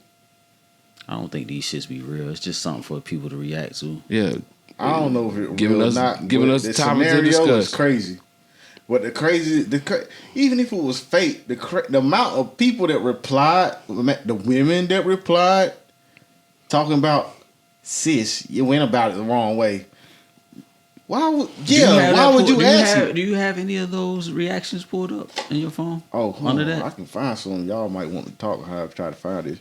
I don't think these shits be real. It's just something for people to react to. Yeah, I don't know if it Giving real us- or not. giving but us the topic to scenario discuss. is crazy. But even if it was fake, the amount of people that replied, the women that replied, talking about, sis, you went about it the wrong way. Why would you ask me? Do you have any of those reactions pulled up in your phone? Oh, hold under on. that? I can find some. Y'all might want to talk. How I try to find this.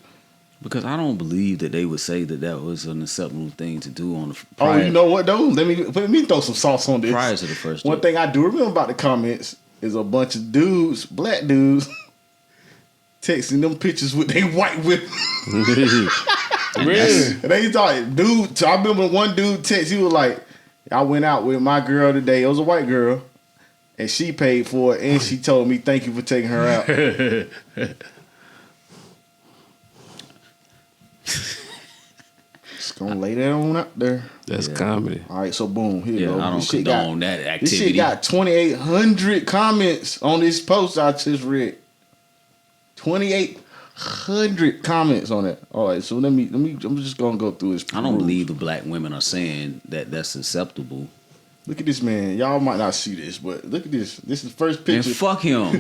Because I don't believe that they would say that was an acceptable thing to do on the Oh, you know what though? Let me throw some sauce on this. prior to the first One date. thing I do remember about the comments is a bunch of dudes, black dudes, texting them pictures with their white women. Really? And they thought, dude. So I remember one dude text. He was like, "I went out with my girl today. It was a white girl, and she paid for it, and she told me thank you for taking her out." Just gonna lay that on out there. That's comedy. All right, so boom, here you go. I don't This shit condone that activity. This shit got 2,800 comments on this post I just read. 2,800 comments on it. All right, so let me. I'm just gonna go through this. I don't believe the black women are saying that that's acceptable. Look at this man. Y'all might not see this, but look at this. This is the first picture. And fuck him.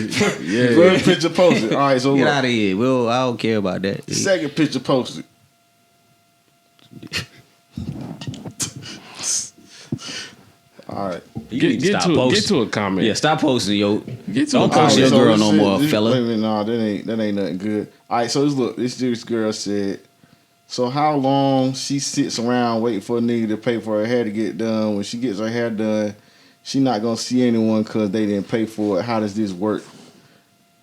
First picture posted. All right, so Get look. out of here. Well, I don't care about that. Second picture posted. All right. You Get need to stop posting. to a comment. Yeah, stop posting, yo. Get to Don't a post comment. your So girl this no is- more, this- fella. Wait a minute, nah, that ain't nothing good. All right, so this girl said, so how long she sits around waiting for a nigga to pay for her hair to get done? When she gets her hair done, she not gonna see anyone because they didn't pay for it. How does this work?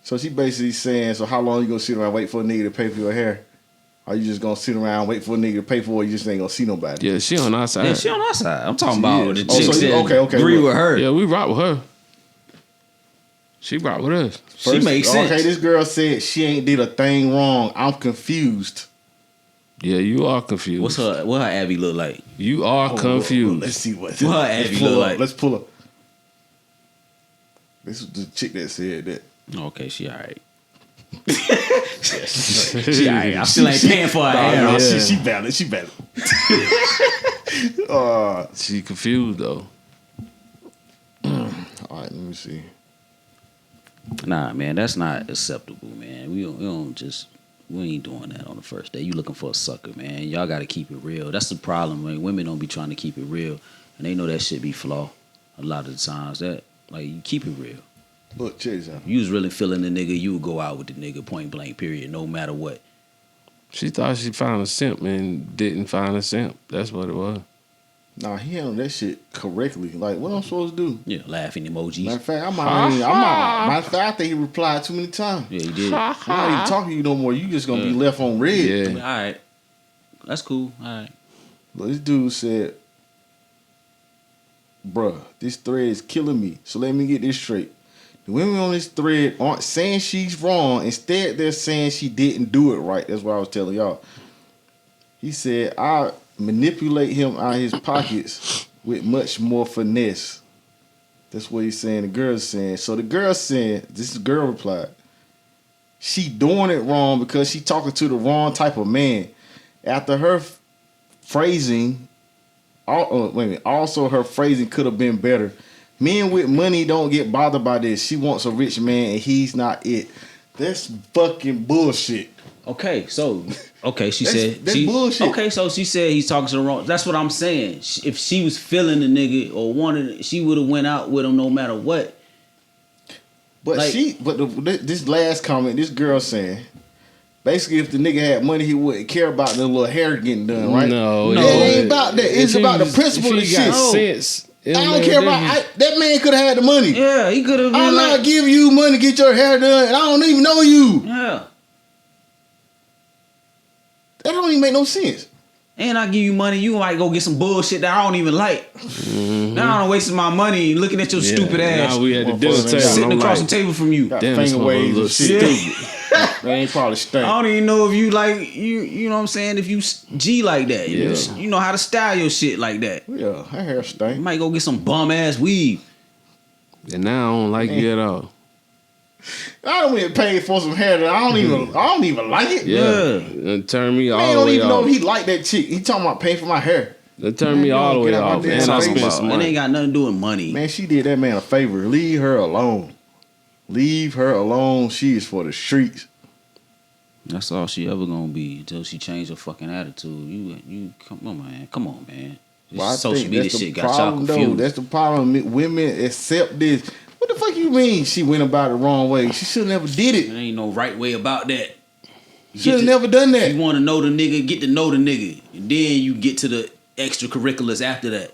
So she basically saying, so how long you gonna sit around wait for a nigga to pay for your hair? Are you just gonna sit around wait for a nigga to pay for it? You just ain't gonna see nobody. Yeah, she on our side. Yeah, she on our side. I'm talking She about is. the Oh, chicks so you- that okay, agree look. with her. Yeah, we rock with her. She rock with us. She makes sense. Okay, this girl said she ain't did a thing wrong. I'm confused. Yeah, you are confused. What her Abby look like? You are confused. Let's see what. What Let's Abby pull look up. like? Let's pull up. This is the chick that said that. Okay, she alright. She alright. I still ain't paying for her hair. Nah, yeah. she valid. She valid. She confused though. All right, let me see. Nah, man, that's not acceptable, man. We ain't doing that on the first day. You looking for a sucker, man. Y'all got to keep it real. That's the problem, man. Women don't be trying to keep it real, and they know that shit be flaw a lot of the times. That like you keep it real. Look, check this out. You was really feeling the nigga, you would go out with the nigga point blank, period, no matter what. She thought she found a simp and didn't find a simp. That's what it was. Nah, he handled that shit correctly. Like, what I'm supposed to do? Yeah, laughing emojis. Matter of fact, matter of fact, I think he replied too many times. Yeah, he did. I'm not even talking to you no more. You just gonna be left on red. Yeah. All right, that's cool. All right. But this dude said, bruh, this thread is killing me. So let me get this straight. The women on this thread aren't saying she's wrong. Instead, they're saying she didn't do it right. That's what I was telling y'all. He said, I manipulate him out of his pockets with much more finesse. That's what he's saying. The girl's saying. So the girl saying, this girl replied, she doing it wrong because she talking to the wrong type of man. After her phrasing, also her phrasing could have been better. Men with money don't get bothered by this. She wants a rich man and he's not it. That's fucking bullshit. Okay, so she That's- said that's bullshit. Okay, so she said he's talking to the wrong. That's what I'm saying. If she was feeling the nigga or wanted, she would have went out with him no matter what. But Like- this last comment, this girl saying, basically, if the nigga had money, he wouldn't care about the little hair getting done, right? No, It ain't about that. It's about the principle of If he shit. got No. sense. I don't care about that man. Could have had the money. Yeah, he could have been I'm like, not giving you money to get your hair done, and I don't even know you. yeah. That don't even make no sense. And I give you money, you might go get some bullshit that I don't even like. Now I'm wasting my money looking at your stupid ass, Now we at the dinner Motherfucker, table. sitting I'm across like, the table from you. Got damn, this finger motherfucker waves and look shit. Yeah. They ain't probably stink. I don't even know if you like you know what I'm saying, if you G like that. Yeah. You know how to style your shit like that. Yeah, her hair You stink. might go get some bum ass weave. and now I don't like you at all. I don't even pay for some hair that I don't even like it. Yeah. It turned me all Man, the don't way even know off. if he like that chick. He talking about paying for my hair. It turned me Man, all the get way out my off. damn And I face. spent some It ain't money. got nothing to do with money. Man, she did that man a favor. Leave her alone. Leave her alone. She is for the streets. That's all she ever gonna be until she change her fucking attitude. You come on, man. Come on, man. Well, I Social think media that's the shit got y'all problem, though. confused. That's the problem. Women accept this. What the fuck you mean she went about it the wrong way? She should have never did There it. ain't no right way about that. Should have never done that. You want to know the nigga, get to know the nigga. And then you get to the extracurriculars after that.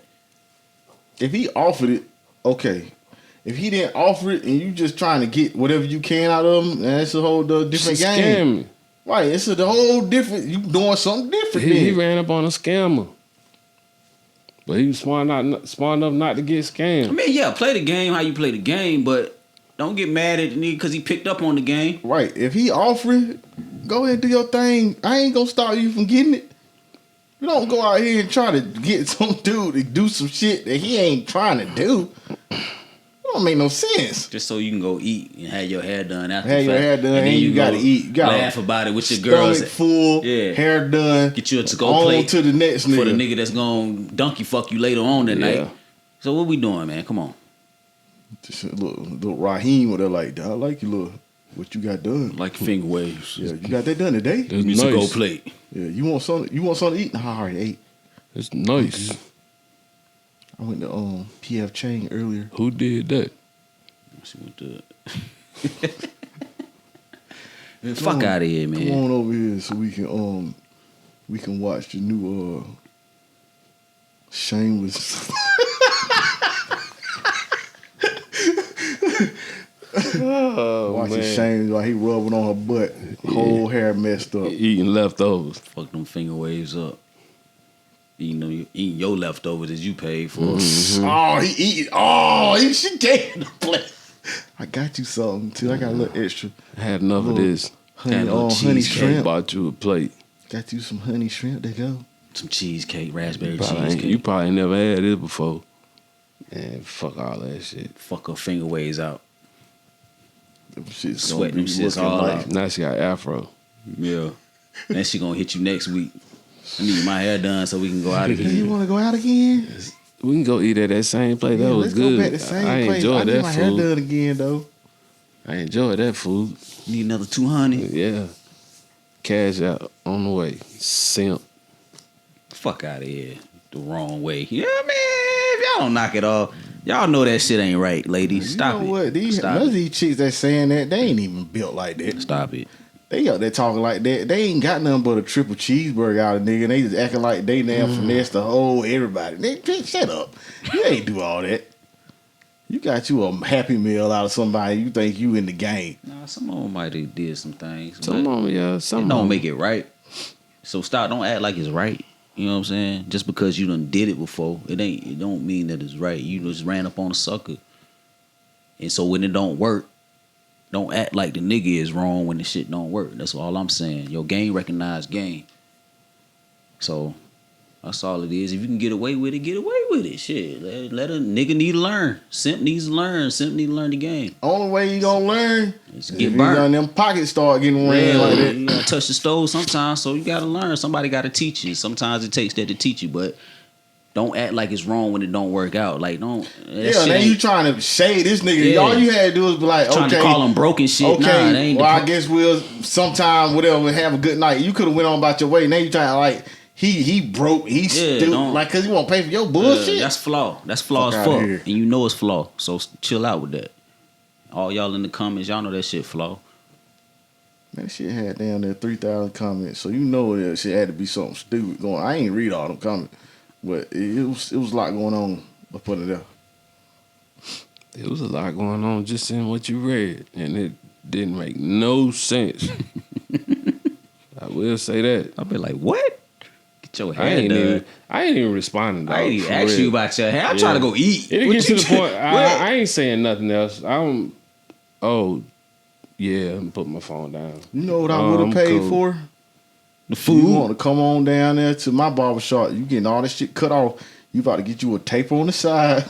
If he offered it, okay. If he didn't offer it and you just trying to get whatever you can out of him, that's a whole different game. Scam. Right, it's a whole different. You doing something different. He ran up on a scammer, but he was smart enough not to get scammed. I mean, yeah, play the game how you play the game, but don't get mad at the nigga because he picked up on the game. Right, if he offering, go ahead and do your thing. I ain't gonna stop you from getting it. You don't go out here and try to get some dude to do some shit that he ain't trying to do. It don't make no sense. Just so you can go eat and have your hair done after Have the your fact. hair done, and then and you gotta eat. You gotta laugh about it with your girls. Stomach full, Yeah. hair done. Get you a to-go on plate to the next for the nigga. nigga that's gonna donkey fuck you later on that night. So what we doing, man? Come on. Just a little Raheem with her like, I like you, little. What you got done? Like finger waves. Yeah, you got that done today. It's It's a nice. go plate. Yeah, you want something? You want something to eat? Nah, I already ate. It's nice. I went to PF Chang earlier. Who did that? She went to fuck out of here, man. Come on over here so we can watch the new Shameless. Watching Shameless while he rubbing on her butt, whole hair messed up. Eating leftovers. Fuck them finger waves up. Eating your leftovers that you paid for. Oh, he eating. Oh, she gave the plate. I got you something too. I got a little extra. I had enough of this. Honey, little honey cheesecake. shrimp. Bought you a plate. Got you some honey shrimp. There you go. Some cheesecake, raspberry You cheesecake. probably never had this before. Man, fuck all that shit. Fuck her finger waves out. Them shit's Sweating gonna be them shits looking all like- out. Now she got afro. Yeah. Then she gonna hit you next week. I need my hair done so we can go out You again. want to go out again? We can go eat at that same place. Yeah, That was let's good. go back to the same I place. enjoyed I need that my hair food. done again though. I enjoyed that food. Need another 200. Yeah. Cash out on the way. Simp. Fuck out of here. The wrong way. Yeah, man. If y'all don't knock it off, y'all know that shit ain't right, ladies. Stop You know it. what? Stop None of it. these chicks that saying that, they ain't even built like that. Stop it. They out there talking like that. They ain't got nothing but a triple cheeseburger out of nigga. And they just acting like they damn finesse the whole everybody. Shut up. You ain't do all that. You got you a Happy Meal out of somebody. You think you in the game. Nah, some of them might have did some things. Some but of them, yeah. it Some don't of make it right. So stop. Don't act like it's right. You know what I'm saying? Just because you done did it before, it don't mean that it's right. You just ran up on a sucker. And so when it don't work, don't act like the nigga is wrong when the shit don't work. That's all I'm saying. Your game recognized game. So that's all it is. If you can get away with it, get away with it. Shit. Let a nigga need to learn. Simp needs to learn. Simp need to learn the game. Only way you gonna learn It's is get if you burnt. got them pockets start getting ran like that. You gotta touch the stove sometimes, so you gotta learn. Somebody gotta teach you. Sometimes it takes that to teach you, but don't act like it's wrong when it don't work out. Like don't. that Yeah, shit now ain't- you trying to shade this nigga. Yeah. All you had to do was be like, trying okay, to call them broken shit. okay, Nah, they ain't. well, I the guess we'll sometime whatever have a good night. You could have went on about your way. Now you trying to like he broke, he stupid, don't- like because he won't pay for your bullshit. That's flaw. That's flaw Fuck as outta fuck, here. and you know it's flaw. So chill out with that. All y'all in the comments, y'all know that shit flaw. Man, that shit had down there 3,000 comments, so you know that shit had to be something stupid going. I ain't read all them comments, but it was a lot going on up under there. There was a lot going on just in what you read, and it didn't make no sense. I will say that. I'll be like, what? Get your I hair ain't done. even responding. I ain't even ask you about your hair. I'm Yeah. trying to go eat. It'll What get to you the point. What? I ain't saying nothing else. Oh, yeah. I'm putting my phone down. You know what I would have paid cool. for? The You food. want to come on down there to my barbershop. You getting all this shit cut off. You about to get you a tape on the side.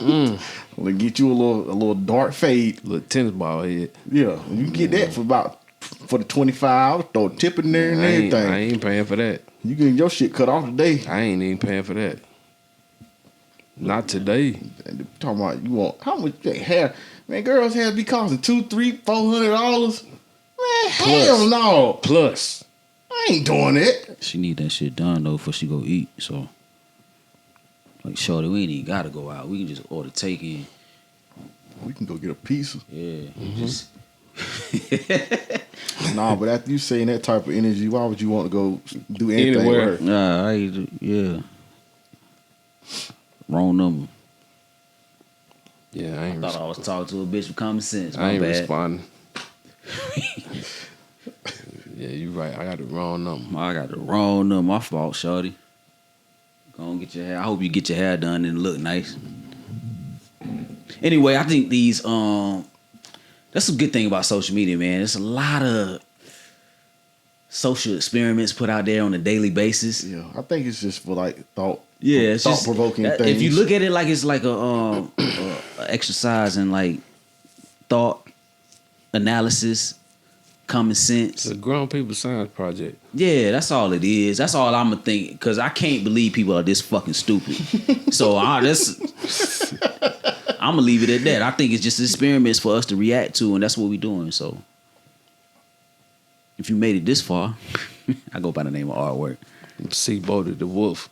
We'll get you a little dark fade. Little tennis ball head. Yeah, you can get that for the 25. Throw a tip in there and everything. I ain't paying for that. You getting your shit cut off today. I ain't even paying for that. Not today. And talking about you want how much that hair? Man, girls' hair be costing $200, $300, $400. Man, hell no. Plus. I ain't doing it. She need that shit done though before she go eat. So Like, shorty, we ain't even gotta go out. We can just order takein. We can go get a pizza. Yeah. Just Nah, but after you saying that type of energy, why would you want to go do anything Anywhere. with her? nah, yeah. Wrong number. Yeah, I ain't. Thought I was talking to a bitch with common sense. I My ain't bad. responding. Yeah, you right. I got the wrong number. I got the wrong number. My fault, shorty. Go on, get your hair. I hope you get your hair done and look nice. Anyway, I think these that's a good thing about social media, man. There's a lot of social experiments put out there on a daily basis. Yeah, I think it's just for like It's thought just provoking that- things. If you look at it like it's like a exercise in like thought analysis, common sense. It's a grown people science project. Yeah, that's all it is. That's all I'm gonna think because I can't believe people are this fucking stupid. So I'm gonna leave it at that. I think it's just experiments for us to react to, and that's what we're doing. So if you made it this far, I go by the name of Artwork. See Bodie the Wolf.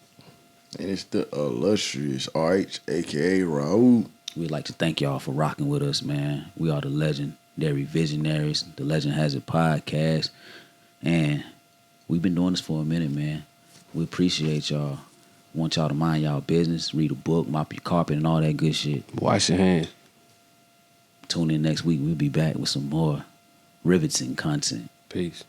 and it's the illustrious RH, aka Raul. We'd like to thank y'all for rocking with us, man. We are the legendary visionaries, the Legend Has It podcast, and we've been doing this for a minute, man. We appreciate y'all. Want y'all to mind y'all business, read a book, mop your carpet, and all that good shit. Wash your hands. Tune in next week. We'll be back with some more riveting content. Peace.